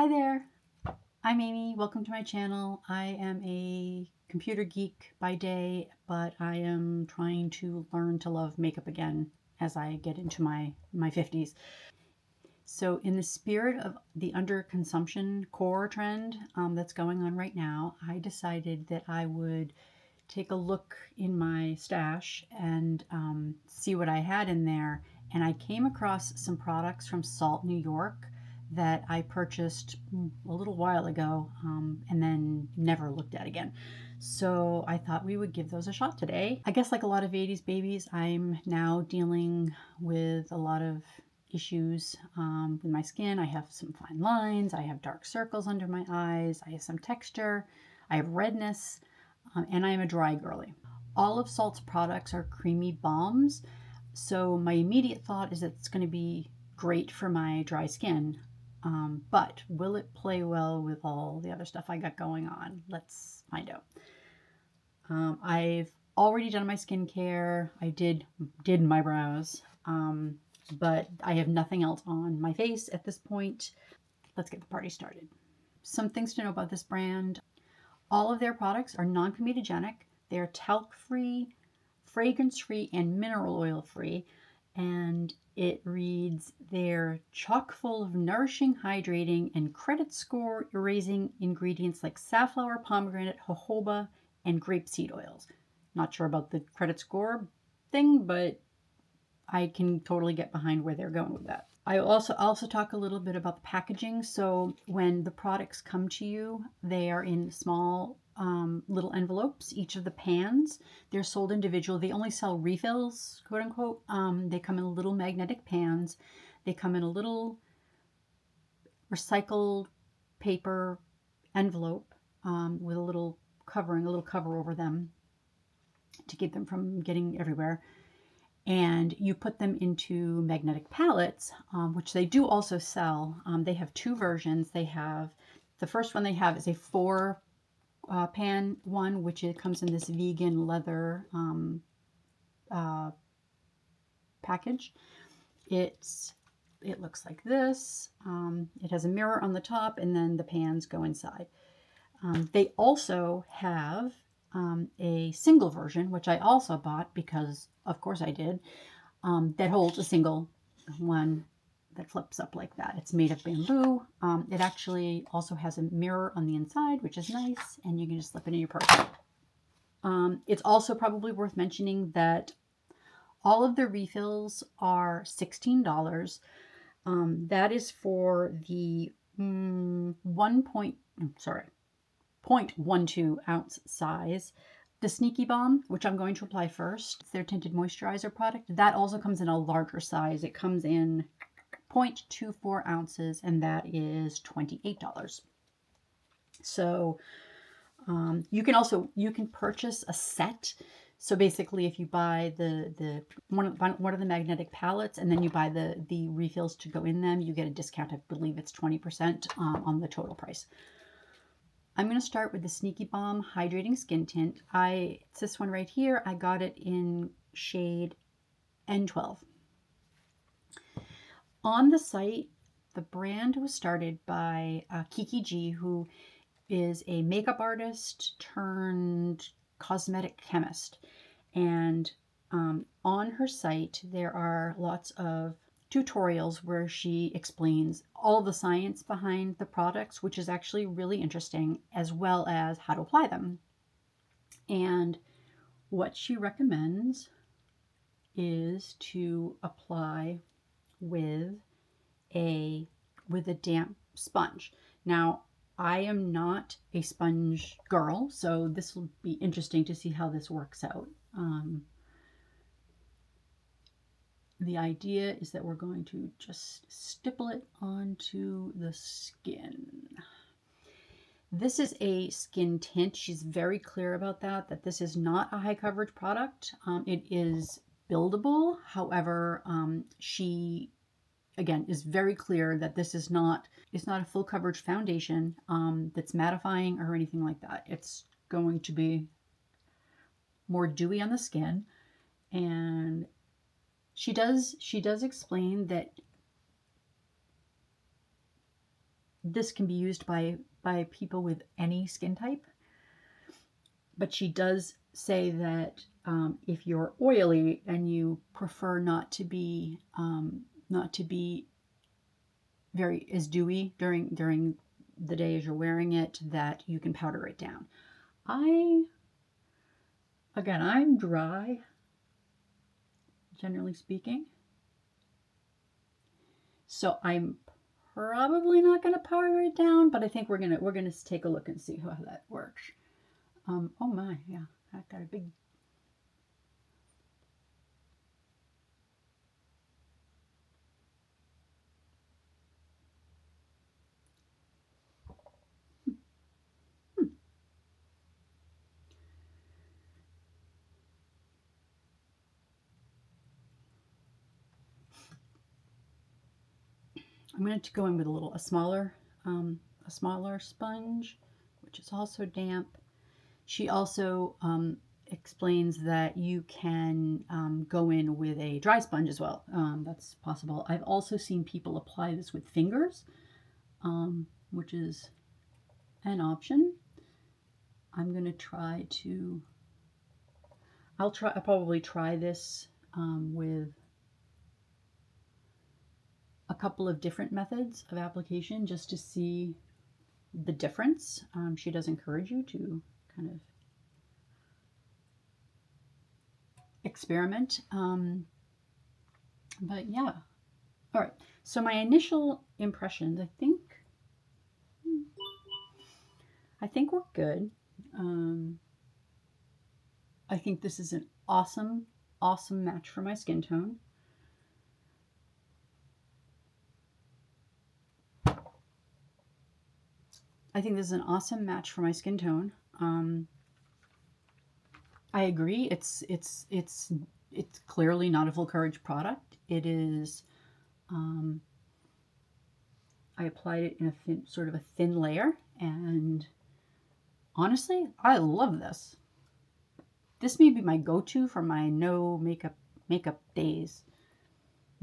Hi there, I'm Amy. Welcome to my channel. I am a computer geek by day, but I am trying to learn to love makeup again as I get into my 50s. So in the spirit of the underconsumption core trend that's going on right now, I decided that I would take a look in my stash and see what I had in there. And I came across some products from Salt, New York that I purchased a little while ago and then never looked at again. So I thought we would give those a shot today. I guess like a lot of 80s babies, I'm now dealing with a lot of issues with my skin. I have some fine lines, I have dark circles under my eyes, I have some texture, I have redness, and I am a dry girly. All of Salt's products are creamy balms, so my immediate thought is that it's going to be great for my dry skin. But will it play well with all the other stuff I got going on? Let's find out. I've already done my skincare. I did my brows, but I have nothing else on my face at this point. Let's get the party started. Some things to know about this brand. All of their products are non-comedogenic. They're talc-free, fragrance-free, and mineral oil-free. And it reads, they're chock full of nourishing, hydrating, and credit score erasing ingredients like safflower, pomegranate, jojoba, and grapeseed oils. Not sure about the credit score thing, but I can totally get behind where they're going with that. I also talk a little bit about the packaging. So when the products come to you, they are in small little envelopes. Each of the pans, they're sold individually. They only sell refills, quote unquote. They come in little magnetic pans. They come in a little recycled paper envelope with a little cover over them to keep them from getting everywhere. And you put them into magnetic palettes, which they do also sell. They have two versions. They have, the first one they have is a 4-pan one, which it comes in this vegan leather package. It looks like this. It has a mirror on the top, and then the pans go inside. They also have a single version, which I also bought because, of course, I did, that holds a single one that flips up like that. It's made of bamboo. It actually also has a mirror on the inside, which is nice, and you can just slip it in your purse. It's also probably worth mentioning that all of the refills are $16. That is for the 0.12 ounce size. The Sneaky Balm, which I'm going to apply first, it's their tinted moisturizer product. That also comes in a larger size. It comes in 0.24 ounces, and that is $28. So you can purchase a set. So basically, if you buy the one of the magnetic palettes, and then you buy the refills to go in them, you get a discount. I believe it's 20% on the total price. I'm going to start with the Sneaky Balm Hydrating Skin Tint. It's this one right here. I got it in shade N12. On the site, the brand was started by Kiki G, who is a makeup artist turned cosmetic chemist. And on her site, there are lots of tutorials where she explains all the science behind the products, which is actually really interesting, as well as how to apply them. And what she recommends is to apply with a damp sponge. Now, I am not a sponge girl, so this will be interesting to see how this works out. The idea is that we're going to just stipple it onto the skin. This is a skin tint. She's very clear about that this is not a high coverage product. It is buildable. However, she, again, is very clear that this is not, it's not a full coverage foundation that's mattifying or anything like that. It's going to be more dewy on the skin. And she does explain that this can be used by people with any skin type, but she does say that if you're oily and you prefer not to be very as dewy during the day as you're wearing it, that you can powder it down. I'm dry, generally speaking, so I'm probably not going to powder it down, but I think we're gonna take a look and see how that works. Oh my, yeah, I got a big. I'm going to go in with a smaller sponge, which is also damp. She also explains that you can go in with a dry sponge as well. That's possible. I've also seen people apply this with fingers, which is an option. I'm going to try to. I'll probably try this with a couple of different methods of application just to see the difference. She does encourage you to kind of experiment. But yeah. All right. So my initial impressions, I think we're good. I think this is an awesome, awesome match for my skin tone. I think this is an awesome match for my skin tone. I agree. It's clearly not a full coverage product. It is. I applied it in a thin, sort of a thin layer, and honestly, I love this. This may be my go-to for my no makeup days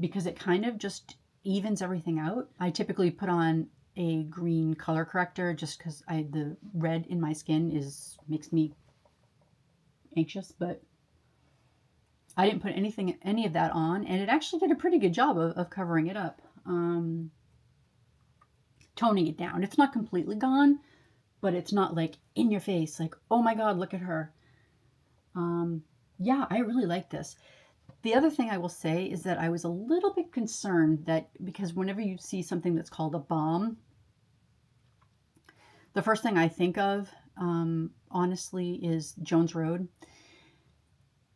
because it kind of just evens everything out. I typically put on a green color corrector just because the red in my skin makes me anxious, but I didn't put any of that on, and it actually did a pretty good job of covering it up, toning it down. It's not completely gone, but it's not like in your face, like, oh my God, look at her. Yeah, I really like this. The other thing I will say is that I was a little bit concerned that because whenever you see something that's called a balm, the first thing I think of, honestly, is Jones Road.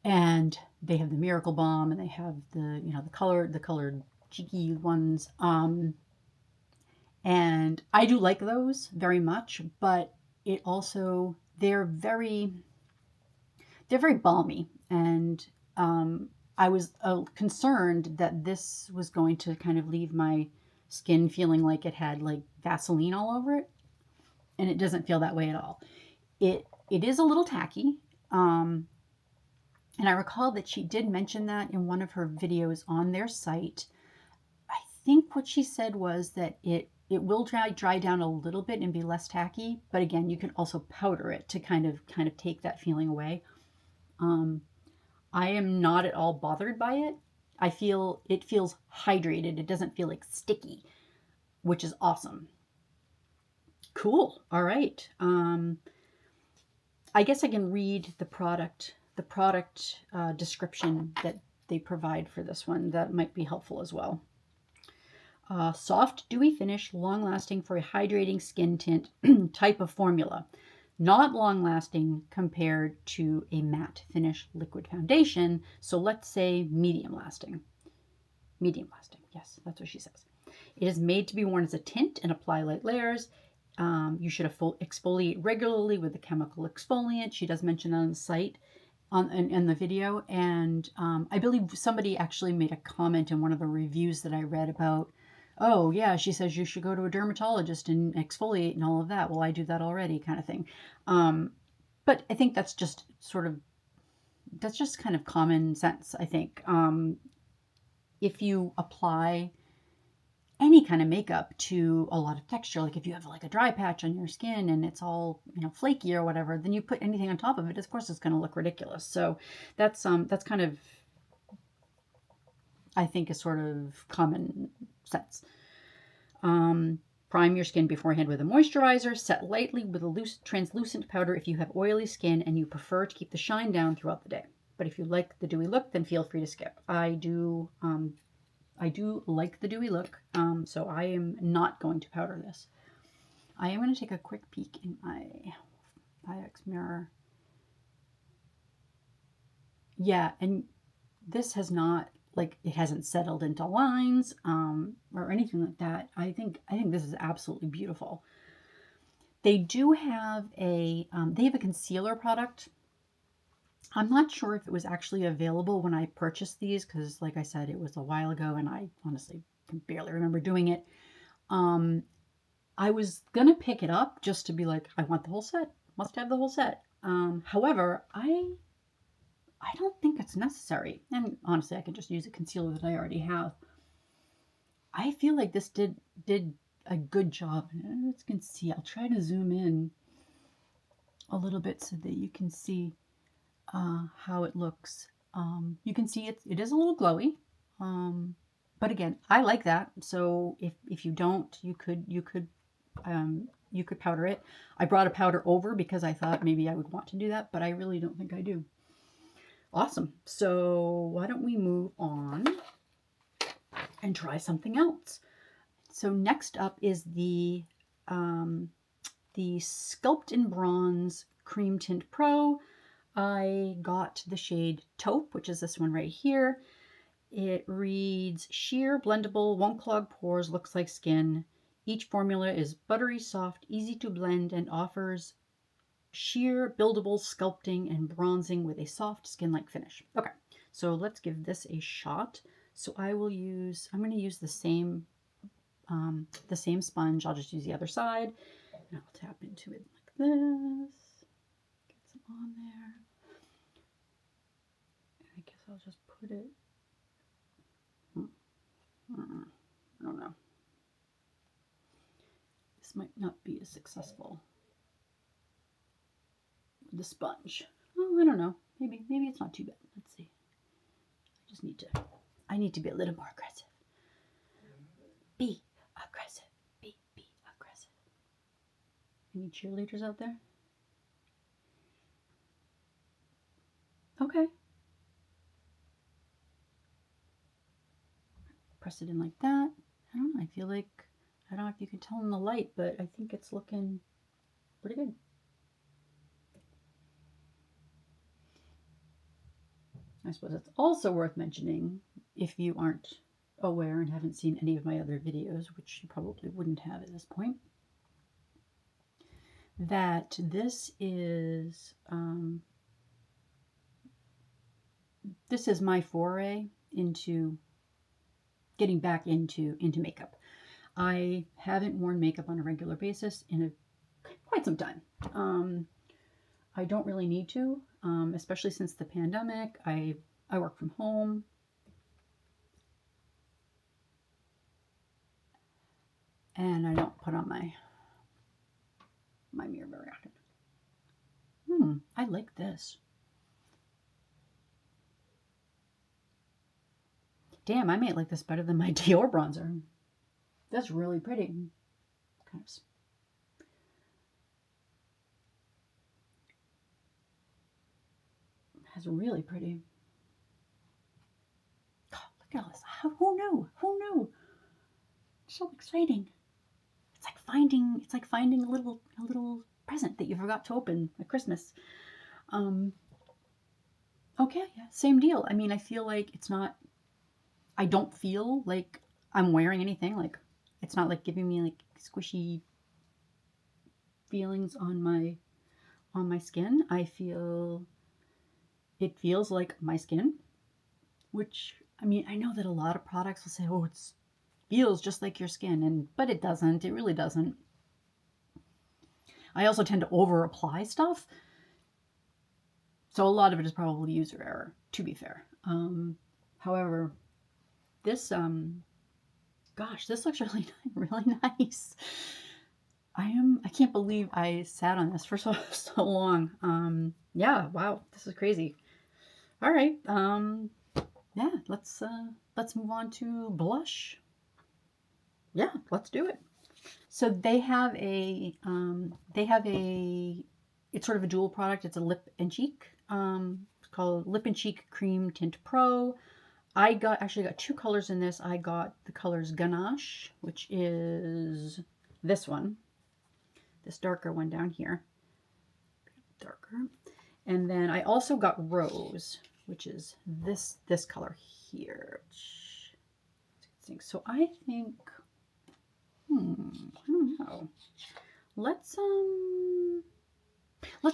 And they have the Miracle Balm, and they have the colored cheeky ones. And I do like those very much, but it also they're very balmy, and I was concerned that this was going to kind of leave my skin feeling like it had like Vaseline all over it, and it doesn't feel that way at all. It is a little tacky, and I recall that she did mention that in one of her videos on their site. I think what she said was that it will dry down a little bit and be less tacky, but again, you can also powder it to kind of take that feeling away. I am not at all bothered by it. I feel it feels hydrated. It doesn't feel like sticky, which is awesome. Cool. All right. I guess I can read the product description that they provide for this one. That might be helpful as well. Soft, dewy finish, long-lasting for a hydrating skin tint type of formula. Not long-lasting compared to a matte finish liquid foundation, so let's say medium-lasting. Medium-lasting, yes, that's what she says. It is made to be worn as a tint and apply light layers. You should exfoliate regularly with a chemical exfoliant. She does mention that on the site, in the video, and I believe somebody actually made a comment in one of the reviews that I read about, oh yeah, she says you should go to a dermatologist and exfoliate and all of that. Well, I do that already, kind of thing. But I think that's just kind of common sense, I think. If you apply any kind of makeup to a lot of texture. Like if you have like a dry patch on your skin and it's all, flaky or whatever, then you put anything on top of it, of course it's going to look ridiculous. So that's kind of, I think, is sort of common sense. Prime your skin beforehand with a moisturizer. Set lightly with a loose translucent powder if you have oily skin and you prefer to keep the shine down throughout the day. But if you like the dewy look, then feel free to skip. I do like the dewy look, so I am not going to powder this. I am going to take a quick peek in my 5X mirror. Yeah, and this has not, like, it hasn't settled into lines or anything like that. I think this is absolutely beautiful. They do have a concealer product. I'm not sure if it was actually available when I purchased these because, like I said, it was a while ago and I honestly can barely remember doing it. I was gonna pick it up just to be like, I want the whole set. Must have the whole set. However, I don't think it's necessary. And honestly, I can just use a concealer that I already have. I feel like this did a good job. As you can see, I'll try to zoom in a little bit so that you can see how it looks. You can see it is a little glowy. But again, I like that. So if you don't, you could powder it. I brought a powder over because I thought maybe I would want to do that, but I really don't think I do. Awesome. So why don't we move on and try something else? So next up is the Sculpt in Bronze Cream Tint Pro. I got the shade Taupe, which is this one right here. It reads, sheer, blendable, won't clog pores, looks like skin. Each formula is buttery soft, easy to blend, and offers sheer, buildable sculpting and bronzing with a soft skin-like finish. Okay, so let's give this a shot. So I'm going to use the same sponge. I'll just use the other side, and I'll tap into it like this. Get some on there. And I guess I'll just put it. I don't know. This might not be as successful with the sponge. Oh, I don't know. Maybe it's not too bad. Let's see. I need to be a little more aggressive. Be aggressive. Be aggressive. Any cheerleaders out there? Okay. Press it in like that. I don't know. I feel like, I don't know if you can tell in the light, but I think it's looking pretty good. I suppose it's also worth mentioning, if you aren't aware and haven't seen any of my other videos, which you probably wouldn't have at this point, that this is my foray into getting back into makeup. I haven't worn makeup on a regular basis in quite some time. I don't really need to, especially since the pandemic. I work from home. And I don't put on my mirror very often. I like this. Damn, I might like this better than my Dior bronzer. That's really pretty. That's really pretty. Oh, look at all this. Who knew? Who knew? So exciting. It's like finding a little present that you forgot to open at Christmas. Okay, yeah, same deal. I mean, I feel like I don't feel like I'm wearing anything. Like, it's not like giving me like squishy feelings on my skin. It feels like my skin, which, I mean, I know that a lot of products will say, oh, it feels just like your skin, but it doesn't. It really doesn't. I also tend to over apply stuff. So a lot of it is probably user error, to be fair. However, this, God, gosh, this looks really, really nice. I can't believe I sat on this for so long. Yeah, wow, this is crazy. All right, yeah, let's move on to blush. Yeah, let's do it. So it's sort of a dual product. It's a lip and cheek. It's called Lip and Cheek Cream Tint Pro. I actually got two colors in this. I got the colors Ganache, which is this one, this darker one down here, darker. And then I also got Rose, which is this color here. So I think, I don't know. Let's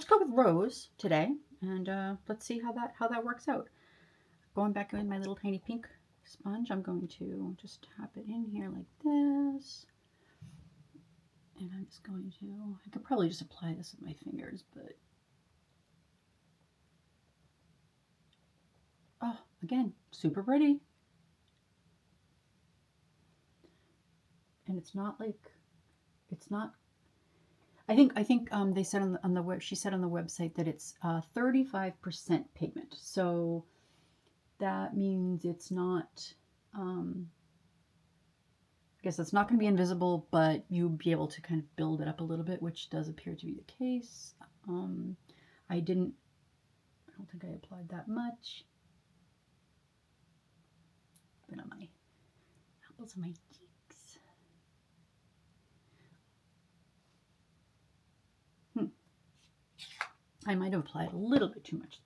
go with Rose today, and let's see how that works out. Going back in my little tiny pink sponge, I'm going to just tap it in here like this. And I'm just going to, I could probably just apply this with my fingers, but, oh, again, super pretty. And it's not like, it's not, I think they said on the web, she said on the website that it's 35% pigment. So that means it's not, I guess it's not going to be invisible, but you'll be able to kind of build it up a little bit, which does appear to be the case. I don't think I applied that much. But on my apples of my cheeks. I might have applied a little bit too much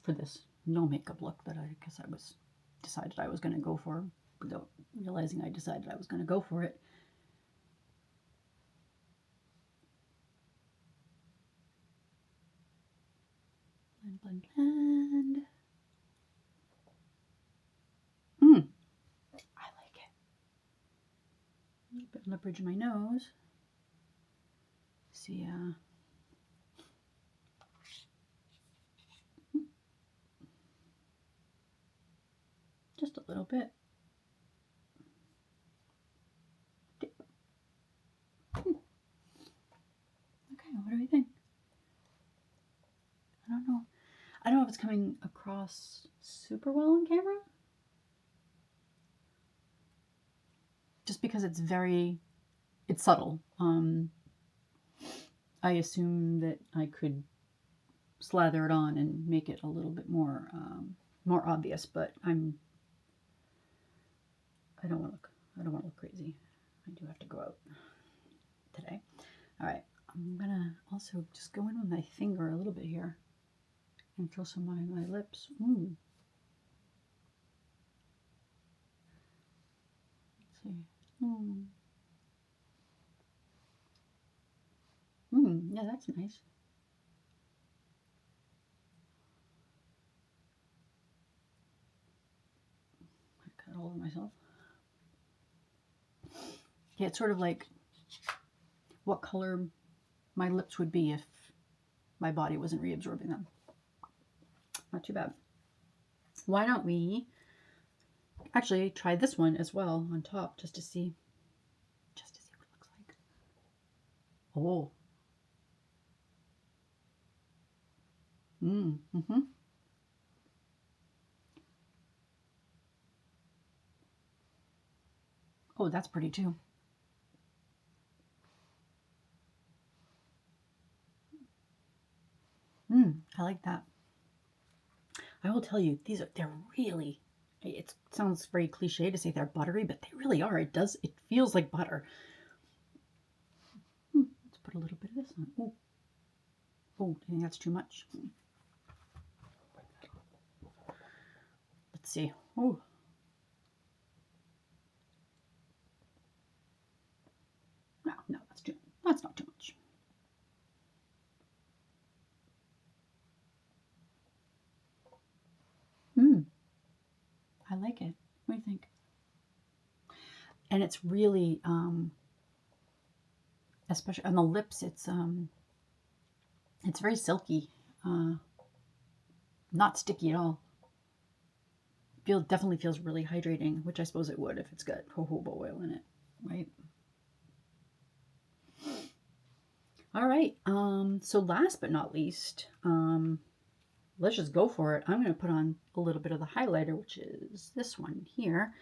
for this no makeup look that I guess I decided I was going to go for, without realizing I decided I was going to go for it. Blend, blend, blend. I like it. A little bit on the bridge of my nose. See, just a little bit. Okay, what do we think? I don't know. I don't know if it's coming across super well on camera. Just because it's subtle. I assume that I could slather it on and make it a little bit more obvious, but I don't want to look crazy. I do have to go out today. All right, I'm gonna also just go in with my finger a little bit here and fill some on my lips. Let's see. Yeah, that's nice. I cut all over myself. Yeah, it's sort of like what color my lips would be if my body wasn't reabsorbing them. Not too bad. Why don't we actually try this one as well on top, just to see what it looks like. Oh. Oh, that's pretty too. I like that. I will tell you, they're really, it sounds very cliche to say they're buttery, but they really are. It feels like butter. Let's put a little bit of this on. Oh, I think that's too much. Let's see. Oh. No, that's not too much. I like it. What do you think? And it's really, especially on the lips, it's very silky, not sticky at all. definitely feels really hydrating, which I suppose it would if it's got jojoba oil in it, right? All right. So last but not least, let's just go for it. I'm going to put on a little bit of the highlighter, which is this one here.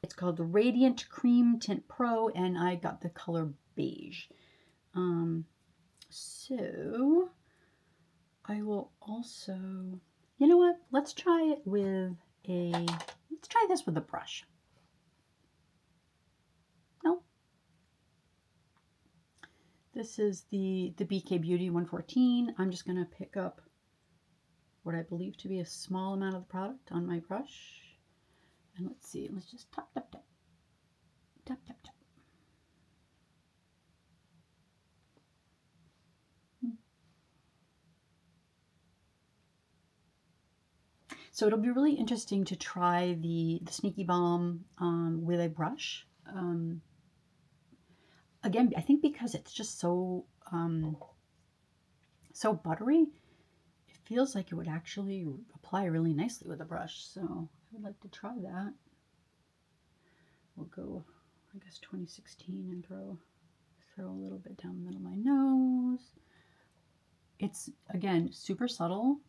It's called the Radiant Cream Tint Pro, and I got the color beige. So I will also, you know what? Let's try this with a brush. No. This is the BK Beauty 114. I'm just going to pick up what I believe to be a small amount of the product on my brush. And let's see, let's just tap, tap, tap, tap, tap, tap. So it'll be really interesting to try the Sneaky Balm with a brush. Again, I think because it's just so so buttery, it feels like it would actually apply really nicely with a brush. So I would like to try that. We'll go, I guess, 2016 and throw a little bit down the middle of my nose. It's, again, super subtle.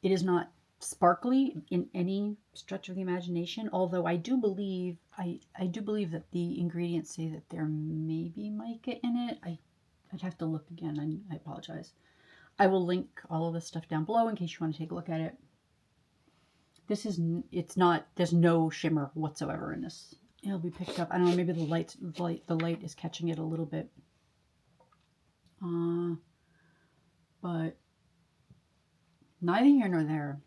It is not sparkly in any stretch of the imagination, although I do believe that the ingredients say that there may be mica in it. I'd have to look again. I apologize. I will link all of this stuff down below in case you want to take a look at it. There's no shimmer whatsoever in this. It'll be picked up. I don't know, maybe the light is catching it a little bit. But neither here nor there.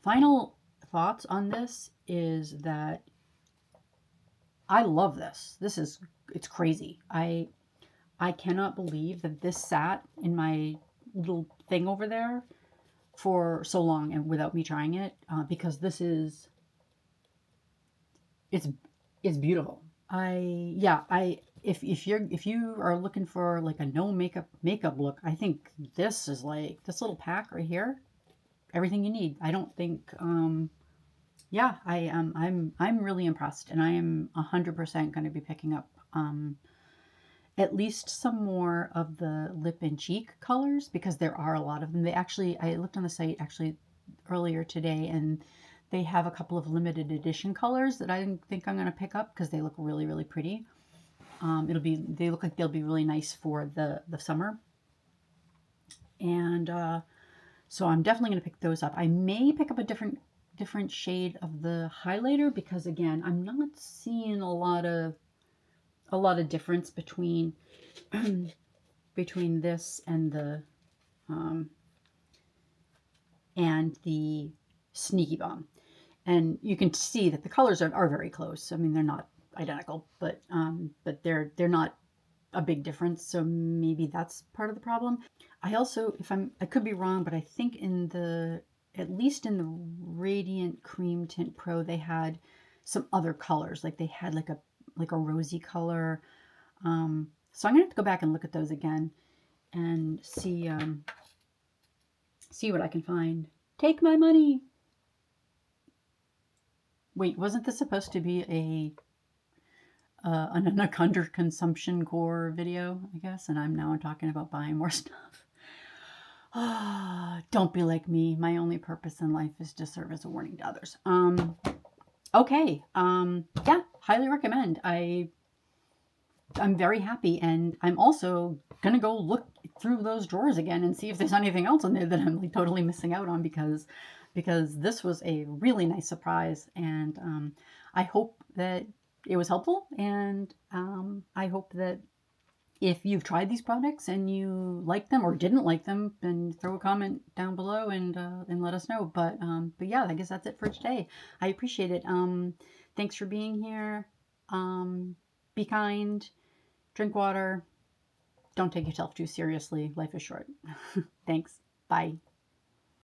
Final thoughts on this is that I love this. It's crazy. I cannot believe that this sat in my little thing over there for so long and without me trying it, because it's beautiful. If you are looking for like a no makeup look, I think this is like this little pack right here, everything you need. I don't think I'm really impressed, and I am 100% going to be picking up at least some more of the lip and cheek colors, because there are a lot of them. I looked on the site actually earlier today, and they have a couple of limited edition colors that I think I'm going to pick up because they look really, really pretty. They look like they'll be really nice for the summer. And so I'm definitely going to pick those up. I may pick up a different shade of the highlighter because, again, I'm not seeing a lot of difference between this and the Sneaky Balm. And you can see that the colors are very close. I mean, they're not identical, but they're not a big difference. So maybe that's part of the problem. I also, I could be wrong, but I think at least in the Radiant Cream Tint Pro, they had some other colors. Like they had like a rosy color. So I'm gonna have to go back and look at those again and see what I can find. Take my money. Wait, wasn't this supposed to be an under consumption core video, I guess? And I'm talking about buying more stuff. Don't be like me. My only purpose in life is to serve as a warning to others. Okay. Yeah, highly recommend. I'm very happy, and I'm also gonna go look through those drawers again and see if there's anything else in there that I'm like totally missing out on, because this was a really nice surprise, and I hope that it was helpful, and I hope that if you've tried these products and you like them or didn't like them, then throw a comment down below and let us know. But yeah, I guess that's it for today. I appreciate it. Thanks for being here. Be kind. Drink water. Don't take yourself too seriously. Life is short. Thanks. Bye.